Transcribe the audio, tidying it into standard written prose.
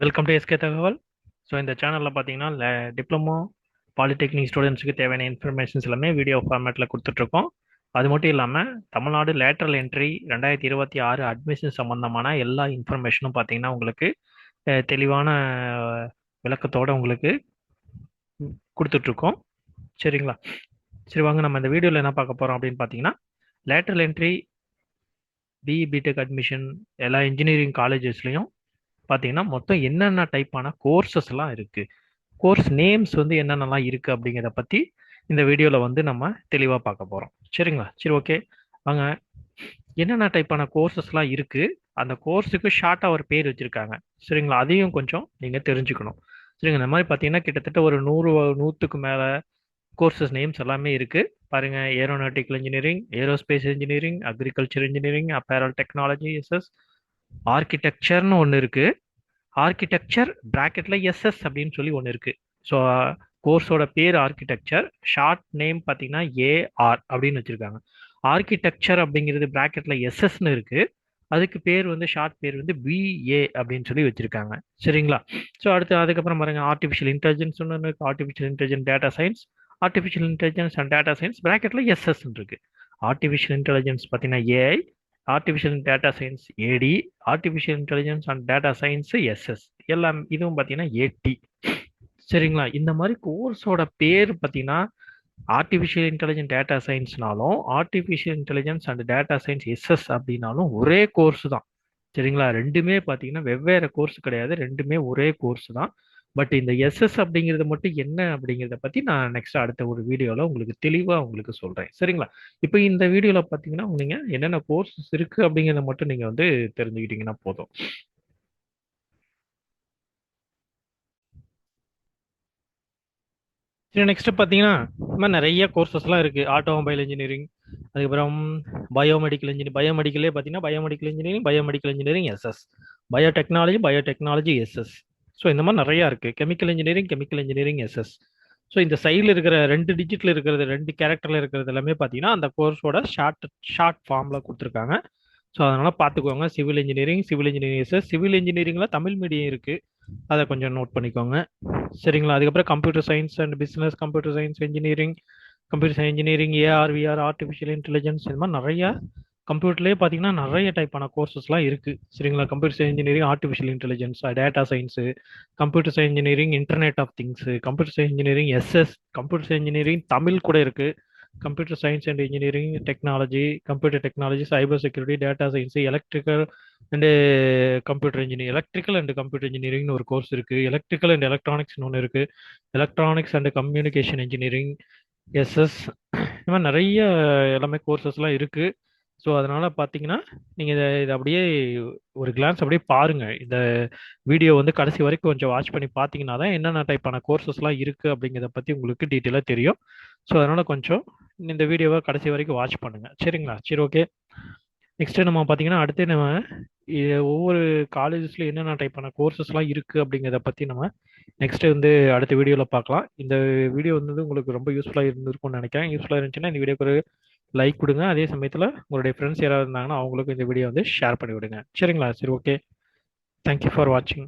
Welcome to SK தகவல். So இந்த சேனலில் பார்த்தீங்கன்னா டிப்ளமோ பாலிடெக்னிக் ஸ்டூடெண்ட்ஸுக்கு தேவையான இன்ஃபர்மேஷன்ஸ் எல்லாமே வீடியோ ஃபார்மேட்டில் கொடுத்துட்ருக்கோம். அது மட்டும் இல்லாமல் தமிழ்நாடு லேட்ரல் என்ட்ரி 2026 அட்மிஷன் சம்மந்தமான எல்லா இன்ஃபர்மேஷனும் பார்த்தீங்கன்னா உங்களுக்கு தெளிவான விளக்கத்தோடு உங்களுக்கு கொடுத்துட்ருக்கோம். சரிங்களா? சரி, வாங்க நம்ம இந்த வீடியோவில் என்ன பார்க்க போகிறோம் அப்படின்னு பார்த்தீங்கன்னா, lateral entry BE BTech admission எல்லா இன்ஜினியரிங் காலேஜஸ்லையும் பார்த்தீங்கன்னா மொத்தம் என்னென்ன டைப்பான கோர்சஸ்லாம் இருக்குது, கோர்ஸ் நேம்ஸ் வந்து என்னென்னலாம் இருக்குது அப்படிங்கிறத பற்றி இந்த வீடியோவில் வந்து நம்ம தெளிவாக பார்க்க போகிறோம். சரிங்களா? சரி, ஓகே, வாங்க. என்னென்ன டைப்பான கோர்சஸ்லாம் இருக்குது, அந்த கோர்ஸுக்கு ஷார்ட்டாக ஒரு பேர் வச்சுருக்காங்க. சரிங்களா? அதையும் கொஞ்சம் நீங்கள் தெரிஞ்சுக்கணும். சரிங்க, இந்த மாதிரி பார்த்தீங்கன்னா கிட்டத்தட்ட ஒரு 100க்கு மேலே கோர்சஸ் நேம்ஸ் எல்லாமே இருக்குது. பாருங்கள்: aeronautical engineering, aerospace engineering, agriculture engineering, apparel technology, SS, ஆர்கிடெக்சர்னு ஒன்று இருக்குது. ஆர்கிடெக்சர் பிராக்கெட்ல எஸ்எஸ் அப்படின்னு சொல்லி ஒன்று இருக்கு. ஸோ கோர்ஸோட பேர் ஆர்கிடெக்சர், ஷார்ட் நேம் பார்த்தீங்கன்னா ஏஆர் அப்படின்னு வச்சிருக்காங்க. ஆர்கிடெக்சர் அப்படிங்கிறது பிராக்கெட்ல எஸ்எஸ்ன்னு இருக்கு. அதுக்கு பேர் வந்து ஷார்ட் பேர் வந்து பிஏ அப்படின்னு சொல்லி வச்சிருக்காங்க. சரிங்களா? ஸோ அடுத்து அதுக்கப்புறம் பாருங்க, ஆர்டிஃபிஷியல் இன்டெலிஜென்ஸ் ஒன்று இருக்கு. Artificial intelligence data science, artificial intelligence and data science பிராக்கெட்ல எஸ்எஸ் இருக்கு. ஆர்டிஃபிஷியல் இன்டெலிஜென்ஸ் பார்த்தீங்கன்னா AI, artificial data science AD, artificial intelligence and data science SS, எல்லாம் இதுவும் பார்த்தீங்கன்னா ஏடி. சரிங்களா? இந்த மாதிரி கோர்ஸோட பேர் பார்த்தீங்கன்னா ஆர்டிஃபிஷியல் இன்டெலிஜென்ஸ் டேட்டா சயின்ஸ்னாலும் artificial intelligence and data science SS அப்படின்னாலும் ஒரே கோர்ஸ் தான். சரிங்களா? ரெண்டுமே பார்த்தீங்கன்னா வெவ்வேறு கோர்ஸ் கிடையாது, ரெண்டுமே ஒரே கோர்ஸ் தான். பட் இந்த எஸ்எஸ் அப்படிங்கிறது மட்டும் என்ன அப்படிங்கிறத பற்றி நான் நெக்ஸ்ட் அடுத்த ஒரு வீடியோவில் உங்களுக்கு தெளிவாக உங்களுக்கு சொல்கிறேன். சரிங்களா? இப்போ இந்த வீடியோவில் பார்த்தீங்கன்னா நீங்கள் என்னென்ன கோர்சஸ் இருக்குது அப்படிங்கிறத மட்டும் நீங்கள் வந்து தெரிஞ்சுக்கிட்டீங்கன்னா போதும். சரி, நெக்ஸ்ட் பார்த்தீங்கன்னா இந்த மாதிரி நிறைய கோர்சஸ்லாம் இருக்குது. ஆட்டோமொபைல் இன்ஜினியரிங், அதுக்கப்புறம் பயோமெடிக்கல் இன்ஜினியரிங், பயோமெடிக்கலே பார்த்தீங்கன்னா biomedical engineering, biomedical engineering SS, biotechnology, biotechnology SS. So இந்த மாதிரி நிறையா இருக்குது. Chemical engineering, chemical engineering SS. So இந்த சைடில் இருக்கிற 2 டிஜிட்டில் இருக்கிறது, 2 கேரக்டரில் இருக்கிறது எல்லாமே பார்த்தீங்கன்னா அந்த கோர்ஸோட ஷார்ட் ஃபார்மில் கொடுத்துருக்காங்க. ஸோ அதனால் பார்த்துக்கோங்க. Civil engineering, civil engineering SS, civil இன்ஜினியரிங்கில் தமிழ் மீடியம் இருக்குது, அதை கொஞ்சம் நோட் பண்ணிக்கோங்க. சரிங்களா? அதுக்கப்புறம் computer science and business, computer science engineering, computer science engineering, AR VR, artificial intelligence, இது மாதிரி நிறைய கம்ப்யூட்டர்லேயே பார்த்தீங்கன்னா நிறைய டைப்பான கோர்சஸ்லாம் இருக்குது. சரிங்களா? Computer science engineering, artificial intelligence, data science, computer science engineering, internet of things, computer science engineering SS, computer science engineering Tamil கூட இருக்குது, computer science and engineering technology, computer technology, cyber security, data science, electrical and computer engineer, electrical and computer இன்ஜினியரிங்னு ஒரு course இருக்குது. Electrical and எலக்ட்ரானிக்ஸ்னு ஒன்று இருக்குது. Electronics and communication engineering SS. இந்த மாதிரி நிறைய எல்லாமே கோர்சஸ்லாம் இருக்குது. ஸோ அதனால் பார்த்தீங்கன்னா நீங்கள் இதை அப்படியே ஒரு கிளான்ஸ் அப்படியே பாருங்கள். இந்த வீடியோ வந்து கடைசி வரைக்கும் கொஞ்சம் வாட்ச் பண்ணி பார்த்தீங்கன்னா தான் என்னென்ன டைப்பான கோர்சஸ்லாம் இருக்குது அப்படிங்கிறத பற்றி உங்களுக்கு டீட்டெயிலாக தெரியும். ஸோ அதனால் கொஞ்சம் இந்த வீடியோவை கடைசி வரைக்கும் வாட்ச் பண்ணுங்கள். சரிங்களா? சரி, ஓகே. நெக்ஸ்ட்டு நம்ம பார்த்தீங்கன்னா அடுத்து நம்ம ஒவ்வொரு காலேஜஸ்ல என்னென்ன டைப்பான கோர்சஸ்லாம் இருக்குது அப்படிங்கிறத பற்றி நம்ம நெக்ஸ்ட்டு வந்து அடுத்த வீடியோவில் பார்க்கலாம். இந்த வீடியோ வந்து உங்களுக்கு ரொம்ப யூஸ்ஃபுல்லாக இருந்திருக்கும்னு நினைக்கிறேன். யூஸ்ஃபுல்லாக இருந்துச்சுன்னா இந்த வீடியோக்கு ஒரு லைக் கொடுங்க. அதே சமயத்தில் உங்களுடைய ஃப்ரெண்ட்ஸ் யாராவது இருந்தாங்கன்னா அவங்களுக்கும் இந்த வீடியோ வந்து ஷேர் பண்ணி விடுங்க. சரிங்களா? சரி, ஓகே. தேங்க்யூ ஃபார் வாட்சிங்.